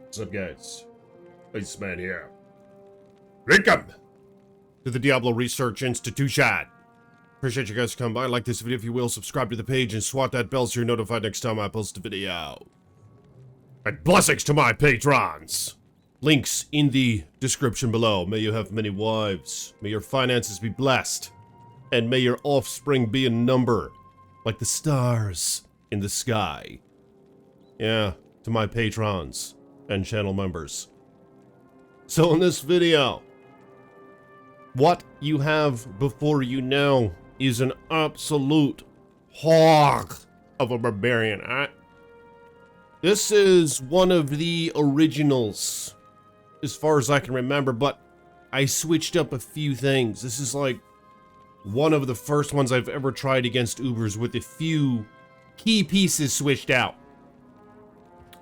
What's up, guys? This man here. Welcome to the Diablo Research Institution. Appreciate you guys coming by. Like this video if you will. Subscribe to the page and swat that bell so you're notified next time I post a video. And blessings to my patrons. Links in the description below. May you have many wives. May your finances be blessed. And may your offspring be in number like the stars in the sky. Yeah, to my patrons and channel members. So in this video, what you have before you now is an absolute hog of a barbarian. This is one of the originals, as far as I can remember, but I switched up a few things. This is like one of the first ones I've ever tried against Ubers with a few key pieces switched out.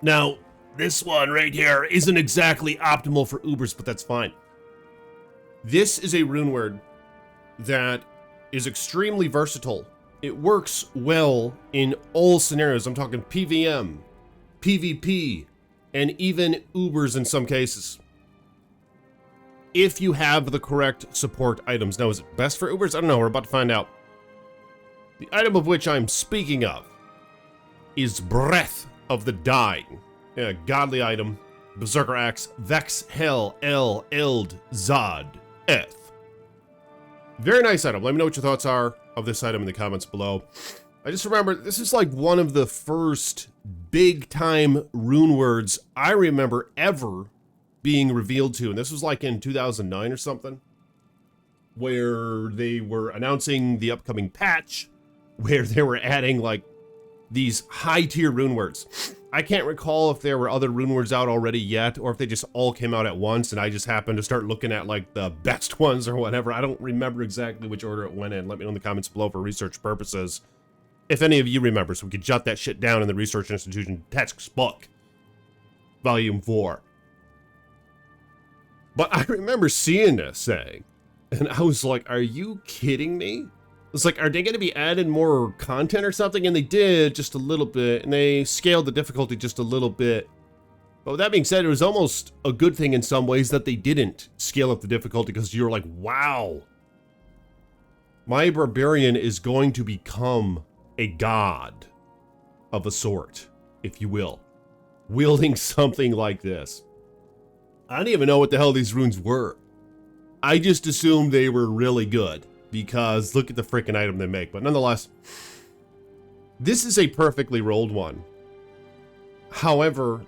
Now, this one right here isn't exactly optimal for Ubers, but that's fine. This is a rune word that is extremely versatile. It works well in all scenarios. I'm talking PVM, PvP, and even Ubers in some cases. If you have the correct support items. Now, is it best for Ubers? I don't know. We're about to find out. The item of which I'm speaking of is Breath of the Dying. A godly item. Berserker Axe, Vex, Hell, El, Eld, Zod, Eth. Very nice item. Let me know what your thoughts are of this item in the comments below. I just remember, this is like one of the first big-time rune words I remember ever being revealed to. And this was like in 2009 or something, where they were announcing the upcoming patch, where they were adding like these high-tier rune words. I can't recall if there were other rune words out already yet, or if they just all came out at once and I just happened to start looking at like the best ones or whatever. I don't remember exactly which order it went in. Let me know in the comments below for research purposes, if any of you remember, so we could jot that shit down in the Research Institution textbook, Volume 4. But I remember seeing this thing, and I was like, are you kidding me? It's like, are they going to be adding more content or something? And they did just a little bit, and they scaled the difficulty just a little bit. But with that being said, it was almost a good thing in some ways that they didn't scale up the difficulty, because you're like, wow, my barbarian is going to become a god of a sort, if you will, wielding something like this. I didn't even know what the hell these runes were. I just assumed they were really good, because look at the freaking item they make. But nonetheless, this is a perfectly rolled one. However,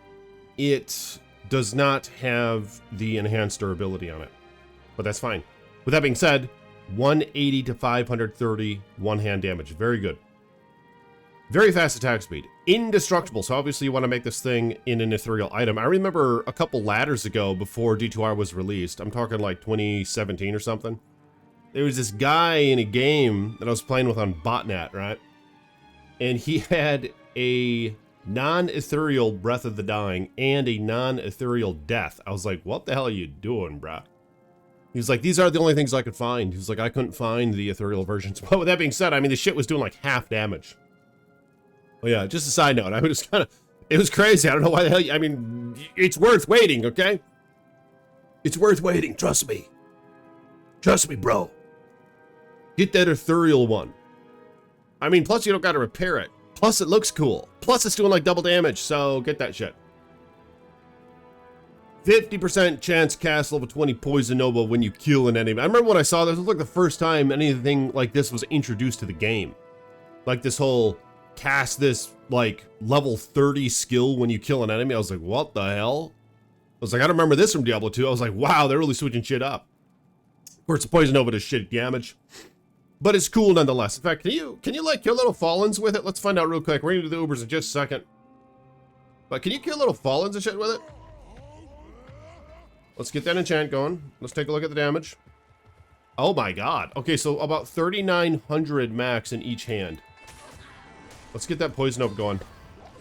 it does not have the enhanced durability on it, but that's fine. With that being said, 180 to 530 one-hand damage. Very good. Very fast attack speed. Indestructible. So obviously you want to make this thing in an ethereal item. I remember a couple ladders ago before D2R was released. I'm talking like 2017 or something. There was this guy in a game that I was playing with on botnet, right? And he had a non-ethereal Breath of the Dying and a non-ethereal Death. I was like, what the hell are you doing, bruh? He's like, these are the only things I could find. He's like, I couldn't find the ethereal versions. But with that being said, I mean, the shit was doing like half damage. Oh yeah, just a side note. I was kind of, it was crazy. I don't know why the hell, I mean, it's worth waiting, okay? It's worth waiting, trust me. Trust me, bro. Get that ethereal one. I mean, plus you don't gotta repair it. Plus it looks cool. Plus it's doing like double damage, so get that shit. 50% chance cast level 20 Poison Nova when you kill an enemy. I remember when I saw this, it was like the first time anything like this was introduced to the game. Like this whole cast this like level 30 skill when you kill an enemy. I was like, what the hell? I was like, I don't remember this from Diablo 2. I was like, wow, they're really switching shit up. Of course, the Poison Nova does shit damage, but it's cool nonetheless. In fact, can you like kill little fallens with it? Let's find out real quick. We're gonna do the Ubers in just a second. But can you kill little fallens and shit with it? Let's get that enchant going. Let's take a look at the damage. Oh my god. Okay, so about 3,900 max in each hand. Let's get that Poison Nova going.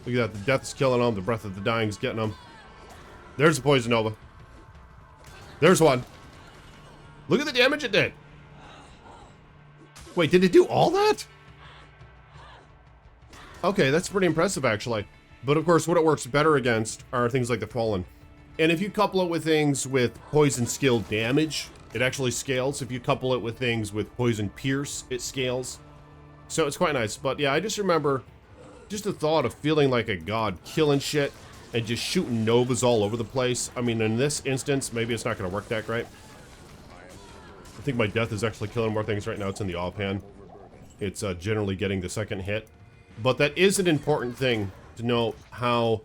Look at that. The Death is killing them. The Breath of the Dying is getting them. There's the Poison Nova. There's one. Look at the damage it did. Wait, did it do all that? Okay, that's pretty impressive, actually. But of course, what it works better against are things like the Fallen. And if you couple it with things with poison skill damage, it actually scales. If you couple it with things with poison pierce, it scales. So it's quite nice. But yeah, I just remember just the thought of feeling like a god, killing shit and just shooting novas all over the place. I mean, in this instance, maybe it's not going to work that great. I think my death is actually killing more things right now. It's in the offhand. It's generally getting the second hit. But that is an important thing to know how...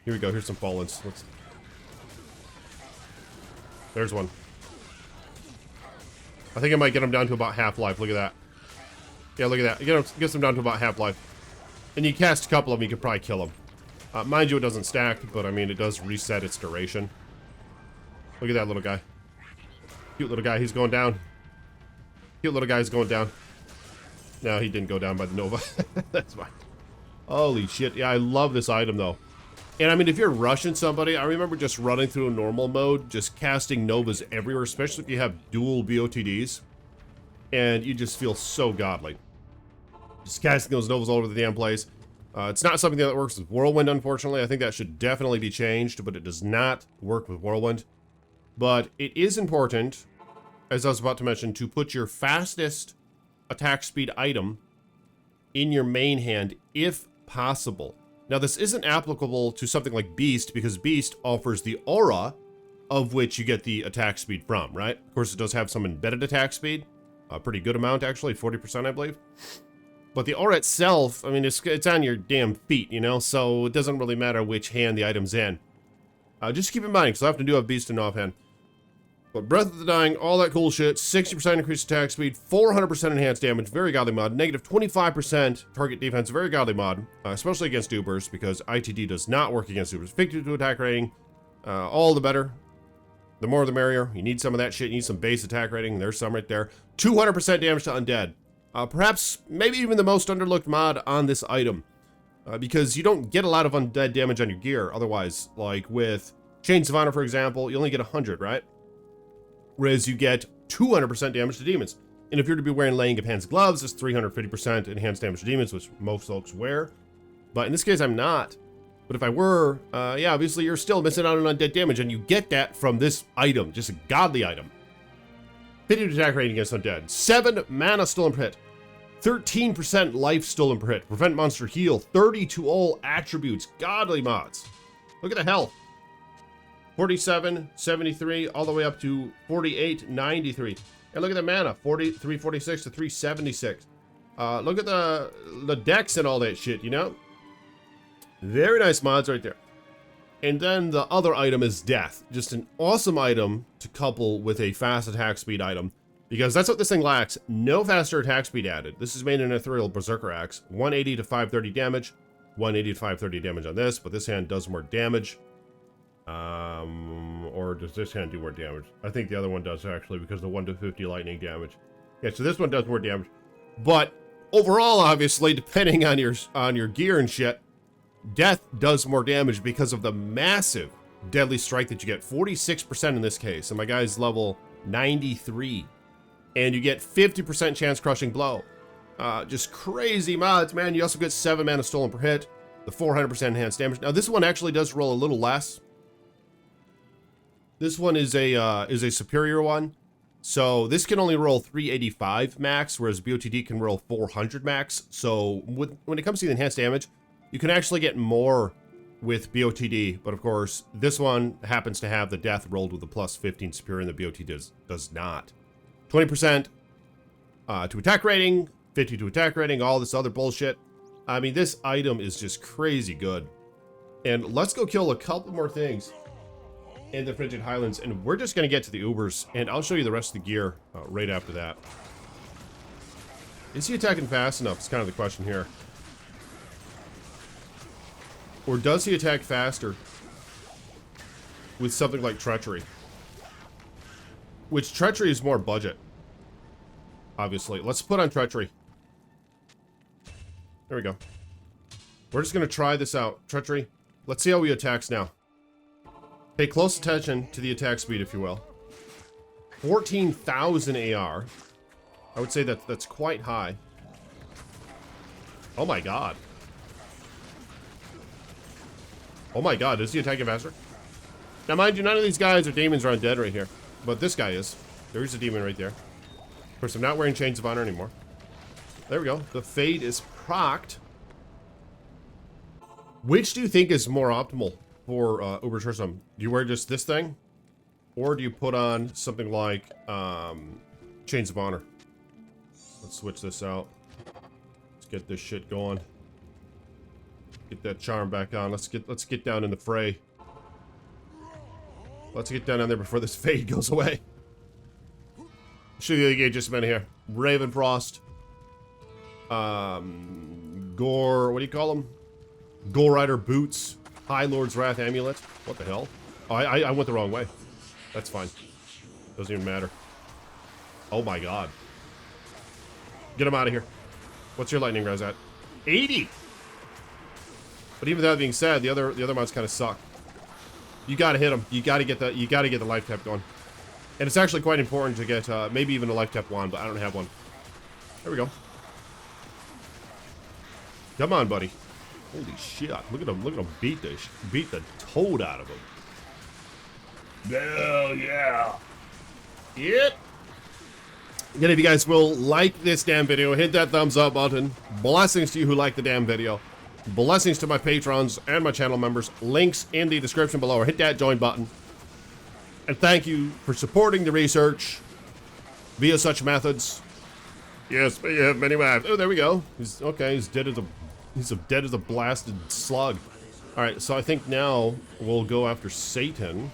Here we go. Here's some fallens. There's one. I think I might get him down to about half-life. Look at that. Yeah, look at that. Gets him down to about half-life. And you cast a couple of them, you could probably kill them. Mind you, it doesn't stack, but I mean, it does reset its duration. Look at that little guy. Cute little guy. He's going down. Cute little guy's going down. No, he didn't go down by the Nova. That's fine. Holy shit. Yeah, I love this item, though. And I mean, if you're rushing somebody, I remember just running through a normal mode, just casting Novas everywhere, especially if you have dual BOTDs. And you just feel so godly. Just casting those Novas all over the damn place. It's not something that works with Whirlwind, unfortunately. I think that should definitely be changed, but it does not work with Whirlwind. But it is important, as I was about to mention, to put your fastest attack speed item in your main hand, if possible. Now, this isn't applicable to something like Beast, because Beast offers the aura of which you get the attack speed from, right? Of course, it does have some embedded attack speed. A pretty good amount, actually, 40%, I believe. But the aura itself, I mean, it's on your damn feet, you know? So it doesn't really matter which hand the item's in. Just keep in mind, because I often do have Beast in offhand. But Breath of the Dying, all that cool shit, 60% increased attack speed, 400% enhanced damage, very godly mod, negative 25% target defense, very godly mod, especially against dupers, because ITD does not work against dupers. 52 attack rating, all the better. The more the merrier. You need some of that shit, you need some base attack rating, there's some right there. 200% damage to undead. Perhaps, maybe even the most underlooked mod on this item. Because you don't get a lot of undead damage on your gear, otherwise, like with Chains of Honor, for example, you only get 100, right? Whereas you get 200% damage to demons. And if you're to be wearing Laying of Hands gloves, it's 350% enhanced damage to demons, which most folks wear. But in this case, I'm not. But if I were, yeah, obviously you're still missing out on undead damage, and you get that from this item, just a godly item. 50 attack rating against undead, 7 mana stolen per hit, 13% life stolen per hit, prevent monster heal, 30 to all attributes, godly mods. Look at the health. 47, 73, all the way up to 48, 93. And look at the mana, 346 to 376. Look at the decks and all that shit, you know? Very nice mods right there. And then the other item is Death. Just an awesome item to couple with a fast attack speed item, because that's what this thing lacks. No faster attack speed added. This is made in an Ethereal Berserker Axe. 180 to 530 damage. 180 to 530 damage on this, but this hand does more damage. Or does this hand do more damage? I think the other one does, actually, because the 1 to 50 lightning damage. Yeah, so this one does more damage. But overall, obviously, depending on your gear and shit, Death does more damage because of the massive deadly strike that you get. 46% in this case, and my guy's level 93. And you get 50% chance crushing blow. Just crazy mods, man. You also get 7 mana stolen per hit, the 400% enhanced damage. Now, this one actually does roll a little less. This one is a superior one. So this can only roll 385 max, whereas BOTD can roll 400 max. So when it comes to the enhanced damage, you can actually get more with BOTD, but of course, this one happens to have the death rolled with a plus 15 superior, and the BOTD does not. 20% to attack rating, 50 to attack rating, all this other bullshit. I mean, this item is just crazy good. And let's go kill a couple more things in the Frigid Highlands, and we're just going to get to the Ubers, and I'll show you the rest of the gear right after that. Is he attacking fast enough? It's kind of the question here. Or does he attack faster with something like Treachery? Which Treachery is more budget, obviously. Let's put on Treachery. There we go. We're just going to try this out. Treachery. Let's see how he attacks now. Pay close attention to the attack speed, if you will. 14,000 AR. I would say that's quite high. Oh my god. Oh my god, is he attacking faster? Now, mind you, none of these guys are demons or undead right here. But this guy is. There's a demon right there. Of course, I'm not wearing Chains of Honor anymore. There we go. The Fade is procced. Which do you think is more optimal for Uber Tristram? Do you wear just this thing? Or do you put on something like Chains of Honor? Let's switch this out. Let's get this shit going. Get that charm back on. Let's get down in the fray. Let's get down on there before this Fade goes away. Show you the gauge just a minute here. Ravenfrost. Gore, what do you call them? Gore Rider Boots. High Lord's Wrath Amulet. What the hell? Oh, I went the wrong way. That's fine. Doesn't even matter. Oh my god. Get him out of here. What's your lightning res at? 80! But even that being said, the other mods kind of suck. You gotta hit them. You gotta get the life tap going. And it's actually quite important to get maybe even a life tap wand, but I don't have one. There we go. Come on, buddy. Holy shit. Look at him beat the toad out of him. Hell yeah. Yep. Again, if you guys will like this damn video, hit that thumbs up button. Blessings to you who like the damn video. Blessings to my patrons and my channel members. Links in the description below, or hit that join button. And thank you for supporting the research via such methods. Yes, we have many wives. Oh, there we go. He's okay. He's dead as a blasted slug. All right, so I think now we'll go after Satan,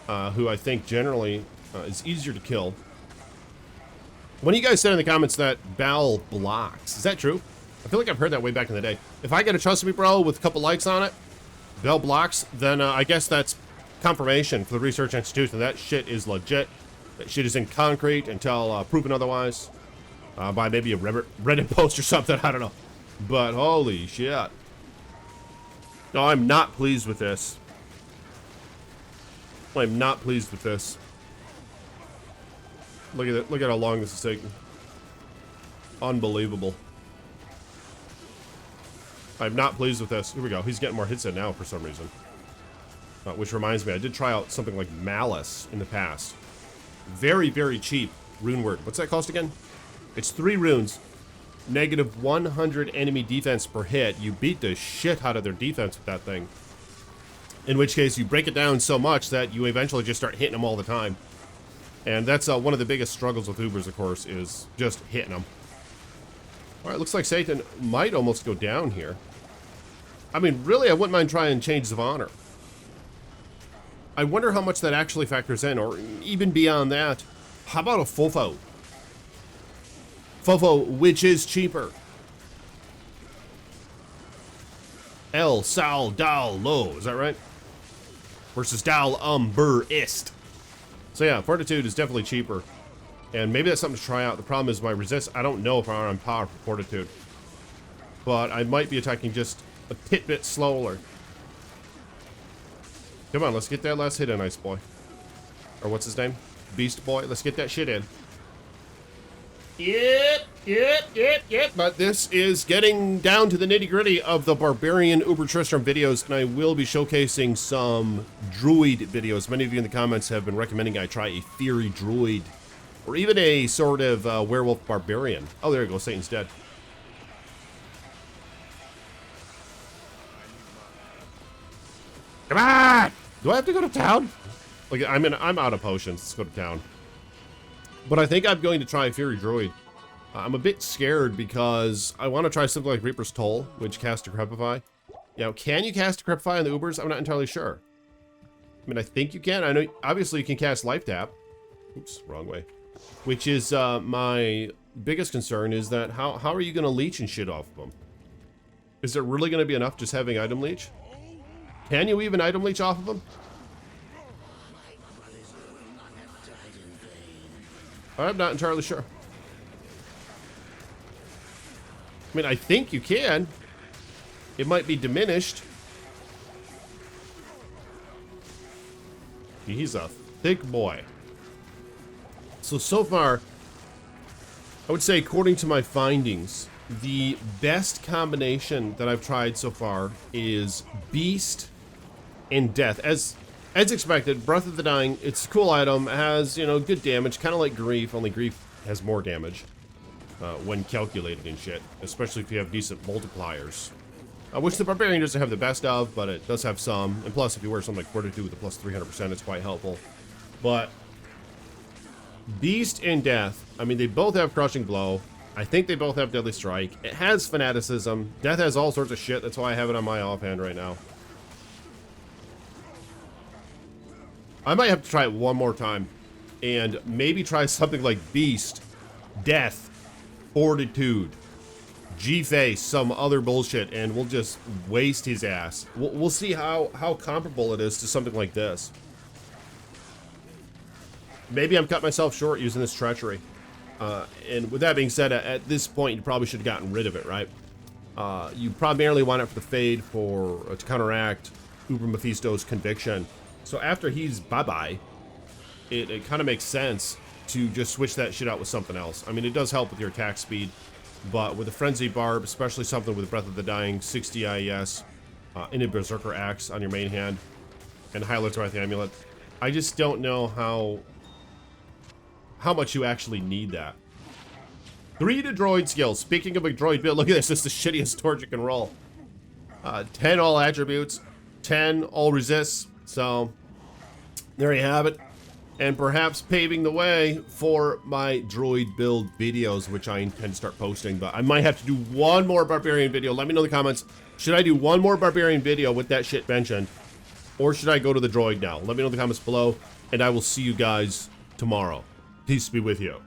who I think generally is easier to kill. One of you guys said in the comments that Bal blocks. Is that true? I feel like I've heard that way back in the day. If I get a Trust Me Bro with a couple likes on it, Bal blocks, then I guess that's confirmation for the Research Institute that that shit is legit. That shit is in concrete until proven otherwise. By maybe a Reddit post or something, I don't know. But holy shit. No, I'm not pleased with this. I'm not pleased with this. Look at it. Look at how long this is taking. Unbelievable. I'm not pleased with this. Here we go. He's getting more hits in now for some reason. Which reminds me, I did try out something like Malice in the past. Very, very cheap rune word. What's that cost again? It's 3 runes. Negative 100 enemy defense per hit. You beat the shit out of their defense with that thing. In which case, you break it down so much that you eventually just start hitting them all the time. And that's one of the biggest struggles with Ubers, of course, is just hitting them. Alright, looks like Satan might almost go down here. I mean, really, I wouldn't mind trying Chains of Honor. I wonder how much that actually factors in, or even beyond that. How about a Fofo? Fofo, which is cheaper. El Sal Dal Lo, is that right? Versus Dal Bur Ist. So yeah, Fortitude is definitely cheaper. And maybe that's something to try out. The problem is my resist. I don't know if I'm on power for Fortitude. But I might be attacking just a bit slower. Come on, let's get that last hit in, Ice Boy. Or what's his name? Beast Boy. Let's get that shit in. Yep. But this is getting down to the nitty-gritty of the Barbarian Uber Tristram videos, and I will be showcasing some druid videos. Many of you in the comments have been recommending I try a fiery druid, or even a sort of werewolf barbarian. Oh, there you go. Satan's dead. Come on! Do I have to go to town? Like, I'm out of potions. Let's go to town. But I think I'm going to try Fury Druid. I'm a bit scared because I want to try something like Reaper's Toll, which casts Decrepify. Now, can you cast Decrepify on the Ubers? I'm not entirely sure. I mean, I think you can. I know, obviously, you can cast Life Tap. Oops, wrong way. Which is my biggest concern is that how are you going to leech and shit off of them? Is it really going to be enough just having Item Leech? Can you even Item Leech off of them? I'm not entirely sure. I mean, I think you can. It might be diminished. He's a thick boy. So far, I would say, according to my findings, the best combination that I've tried so far is Beast and Death. As As expected, Breath of the Dying, it's a cool item, has, you know, good damage, kind of like Grief, only Grief has more damage when calculated and shit, especially if you have decent multipliers. Which the Barbarian doesn't have the best of, but it does have some. And plus, if you wear something like Fortitude with a plus 300%, it's quite helpful. But Beast and Death, I mean, they both have Crushing Blow. I think they both have Deadly Strike. It has Fanaticism. Death has all sorts of shit. That's why I have it on my offhand right now. I might have to try it one more time. And maybe try something like Beast, Death, Fortitude, G-Face, some other bullshit, and we'll just waste his ass. We'll see how comparable it is to something like this. Maybe I'm cutting myself short using this treachery. And with that being said, at this point, you probably should have gotten rid of it, right? You primarily want it for the Fade to counteract Uber Mephisto's Conviction. So after he's bye-bye, it kind of makes sense to just switch that shit out with something else. I mean, it does help with your attack speed, but with a Frenzy BARB, especially something with Breath of the Dying, 60 IES, in a Berserker Axe on your main hand, and Highlands with the Amulet, I just don't know how much you actually need that. 3 to droid skills. Speaking of a droid build, look at this. This is the shittiest torch you can roll. 10 all attributes, 10 all resists. So there you have it. And perhaps paving the way for my droid build videos, which I intend to start posting. But I might have to do one more Barbarian video. Let me know in the comments. Should I do one more Barbarian video with that shit mentioned? Or should I go to the droid now? Let me know in the comments below. And I will see you guys tomorrow. Peace be with you.